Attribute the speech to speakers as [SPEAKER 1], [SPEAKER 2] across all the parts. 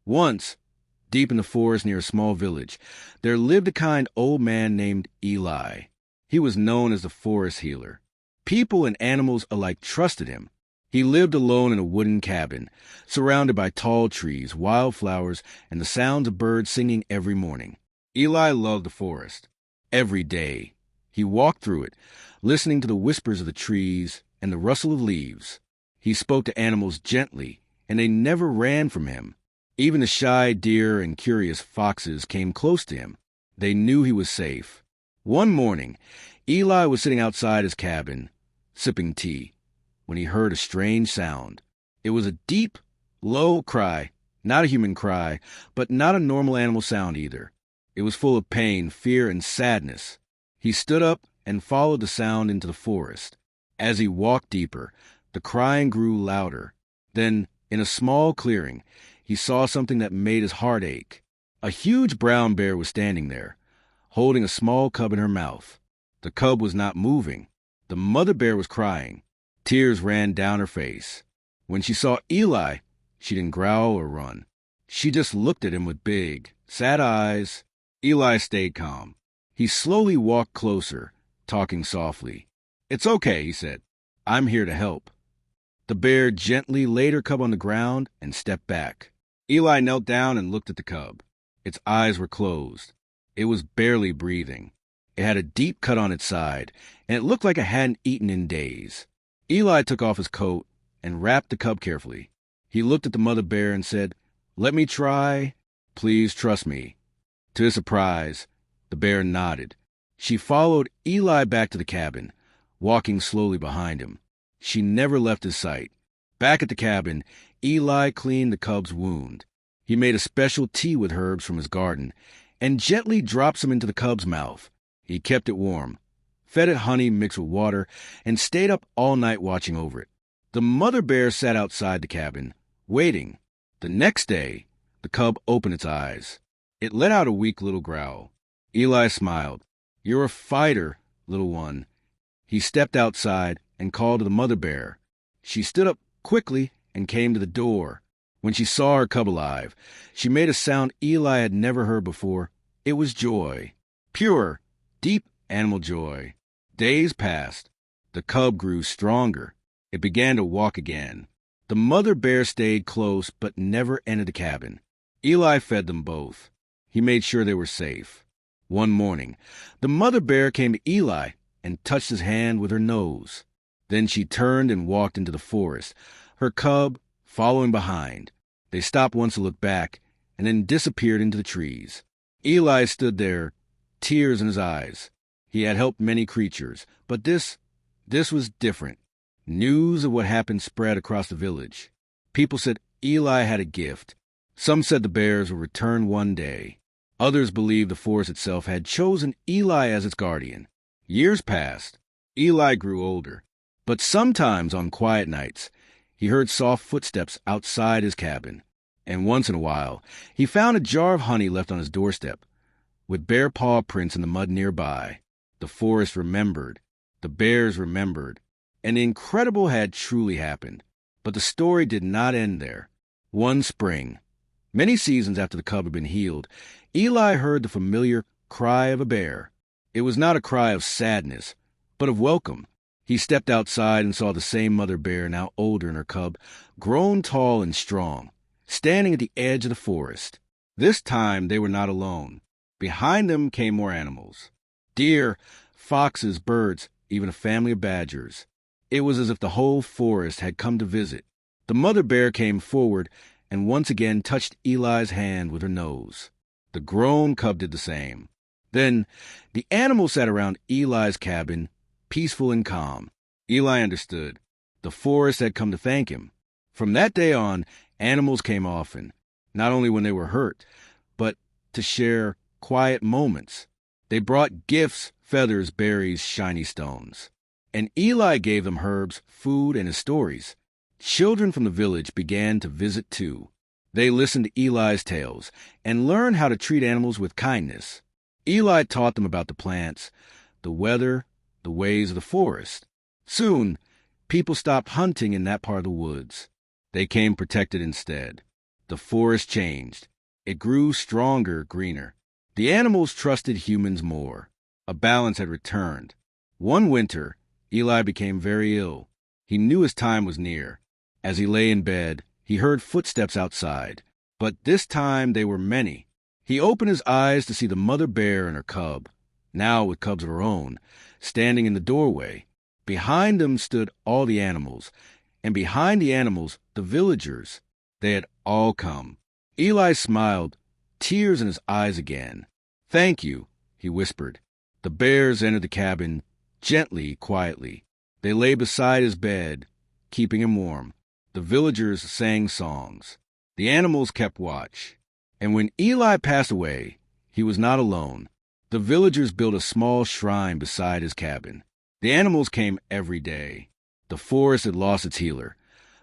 [SPEAKER 1] Once, deep in the forest near a small village, there lived a kind old man named Eli. He was known as the forest healer. People and animals alike trusted him. He lived alone in a wooden cabin, surrounded by tall trees, wildflowers, and the sounds of birds singing every morning. Eli loved the forest. Every day, he walked through it, listening to the whispers of the trees and the rustle of leaves. He spoke to animals gently, and they never ran from him. Even the shy deer and curious foxes came close to him. They knew he was safe. One morning, Eli was sitting outside his cabin, sipping tea, when he heard a strange sound. It was a deep, low cry, not a human cry, but not a normal animal sound either. It was full of pain, fear, and sadness. He stood up and followed the sound into the forest. As he walked deeper, the crying grew louder. Then, in a small clearing, he saw something that made his heart ache. A huge brown bear was standing there, holding a small cub in her mouth. The cub was not moving. The mother bear was crying. Tears ran down her face. When she saw Eli, she didn't growl or run. She just looked at him with big, sad eyes. Eli stayed calm. He slowly walked closer, talking softly. "It's okay," he said. "I'm here to help." The bear gently laid her cub on the ground and stepped back. Eli knelt down and looked at the cub. Its eyes were closed. It was barely breathing. It had a deep cut on its side, and it looked like it hadn't eaten in days. Eli took off his coat and wrapped the cub carefully. He looked at the mother bear and said, "Let me try. Please trust me." To his surprise, the bear nodded. She followed Eli back to the cabin, walking slowly behind him. She never left his sight. Back at the cabin, Eli cleaned the cub's wound. He made a special tea with herbs from his garden and gently dropped some into the cub's mouth. He kept it warm, fed it honey mixed with water, and stayed up all night watching over it. The mother bear sat outside the cabin, waiting. The next day, the cub opened its eyes. It let out a weak little growl. Eli smiled. "You're a fighter, little one." He stepped outside and called to the mother bear. She stood up quickly and came to the door. When she saw her cub alive, she made a sound Eli had never heard before. It was joy. Pure, deep animal joy. Days passed. The cub grew stronger. It began to walk again. The mother bear stayed close but never entered the cabin. Eli fed them both. He made sure they were safe. One morning, the mother bear came to Eli and touched his hand with her nose. Then she turned and walked into the forest, her cub following behind. They stopped once to look back and then disappeared into the trees. Eli stood there, tears in his eyes. He had helped many creatures, but this was different. News of what happened spread across the village. People said Eli had a gift. Some said the bears would return one day. Others believed the forest itself had chosen Eli as its guardian. Years passed. Eli grew older. But sometimes on quiet nights, he heard soft footsteps outside his cabin. And once in a while, he found a jar of honey left on his doorstep, with bear paw prints in the mud nearby. The forest remembered. The bears remembered. And the incredible had truly happened. But the story did not end there. One spring, many seasons after the cub had been healed, Eli heard the familiar cry of a bear. It was not a cry of sadness, but of welcome. He stepped outside and saw the same mother bear, now older, and her cub, grown tall and strong, standing at the edge of the forest. This time they were not alone. Behind them came more animals. Deer, foxes, birds, even a family of badgers. It was as if the whole forest had come to visit. The mother bear came forward and once again touched Eli's hand with her nose. The grown cub did the same. Then the animals sat around Eli's cabin, peaceful and calm. Eli understood. The forest had come to thank him. From that day on, animals came often, not only when they were hurt, but to share quiet moments. They brought gifts, feathers, berries, shiny stones. And Eli gave them herbs, food, and his stories. Children from the village began to visit too. They listened to Eli's tales and learned how to treat animals with kindness. Eli taught them about the plants, the weather, the ways of the forest. Soon, people stopped hunting in that part of the woods. They came protected instead. The forest changed. It grew stronger, greener. The animals trusted humans more. A balance had returned. One winter, Eli became very ill. He knew his time was near. As he lay in bed, he heard footsteps outside. But this time they were many. He opened his eyes to see the mother bear and her cub, now with cubs of her own, standing in the doorway. Behind them stood all the animals, and behind the animals, the villagers. They had all come. Eli smiled, tears in his eyes again. "Thank you," he whispered. The bears entered the cabin, gently, quietly. They lay beside his bed, keeping him warm. The villagers sang songs. The animals kept watch. And when Eli passed away, he was not alone. The villagers built a small shrine beside his cabin. The animals came every day. The forest had lost its healer,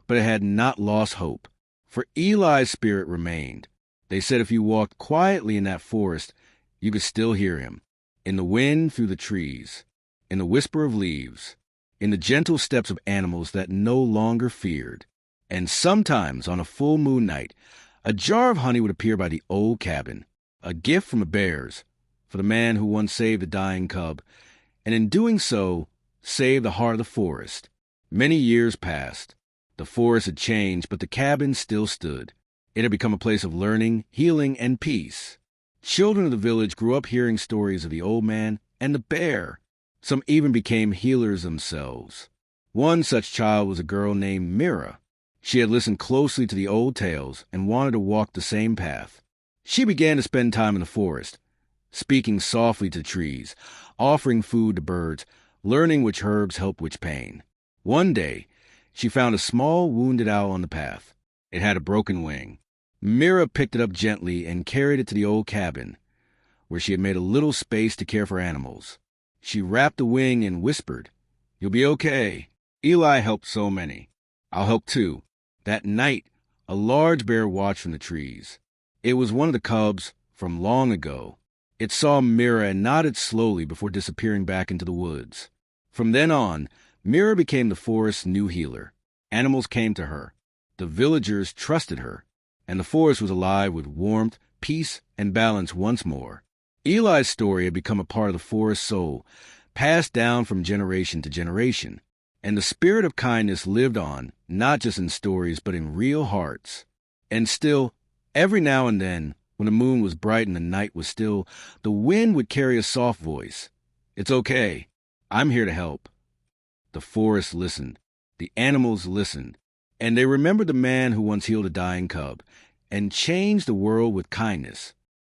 [SPEAKER 1] but it had not lost hope, for Eli's spirit remained. They said if you walked quietly in that forest, you could still hear him, in the wind through the trees, in the whisper of leaves, in the gentle steps of animals that no longer feared. And sometimes, on a full moon night, a jar of honey would appear by the old cabin, a gift from the bears, for the man who once saved a dying cub, and in doing so, saved the heart of the forest. Many years passed. The forest had changed, but the cabin still stood. It had become a place of learning, healing, and peace. Children of the village grew up hearing stories of the old man and the bear. Some even became healers themselves. One such child was a girl named Mira. She had listened closely to the old tales and wanted to walk the same path. She began to spend time in the forest, speaking softly to trees, offering food to birds, learning which herbs help which pain. One day, she found a small wounded owl on the path. It had a broken wing. Mira picked it up gently and carried it to the old cabin, where she had made a little space to care for animals. She wrapped the wing and whispered, "You'll be okay. Eli helped so many. I'll help too." That night, a large bear watched from the trees. It was one of the cubs from long ago. It saw Mira and nodded slowly before disappearing back into the woods. From then on, Mira became the forest's new healer. Animals came to her. The villagers trusted her, and the forest was alive with warmth, peace, and balance once more. Eli's story had become a part of the forest's soul, passed down from generation to generation. And the spirit of kindness lived on, not just in stories, but in real hearts. And still, every now and then, when the moon was bright and the night was still, the wind would carry a soft voice. "It's okay. I'm here to help." The forest listened. The animals listened. And they remembered the man who once healed a dying cub and changed the world with kindness.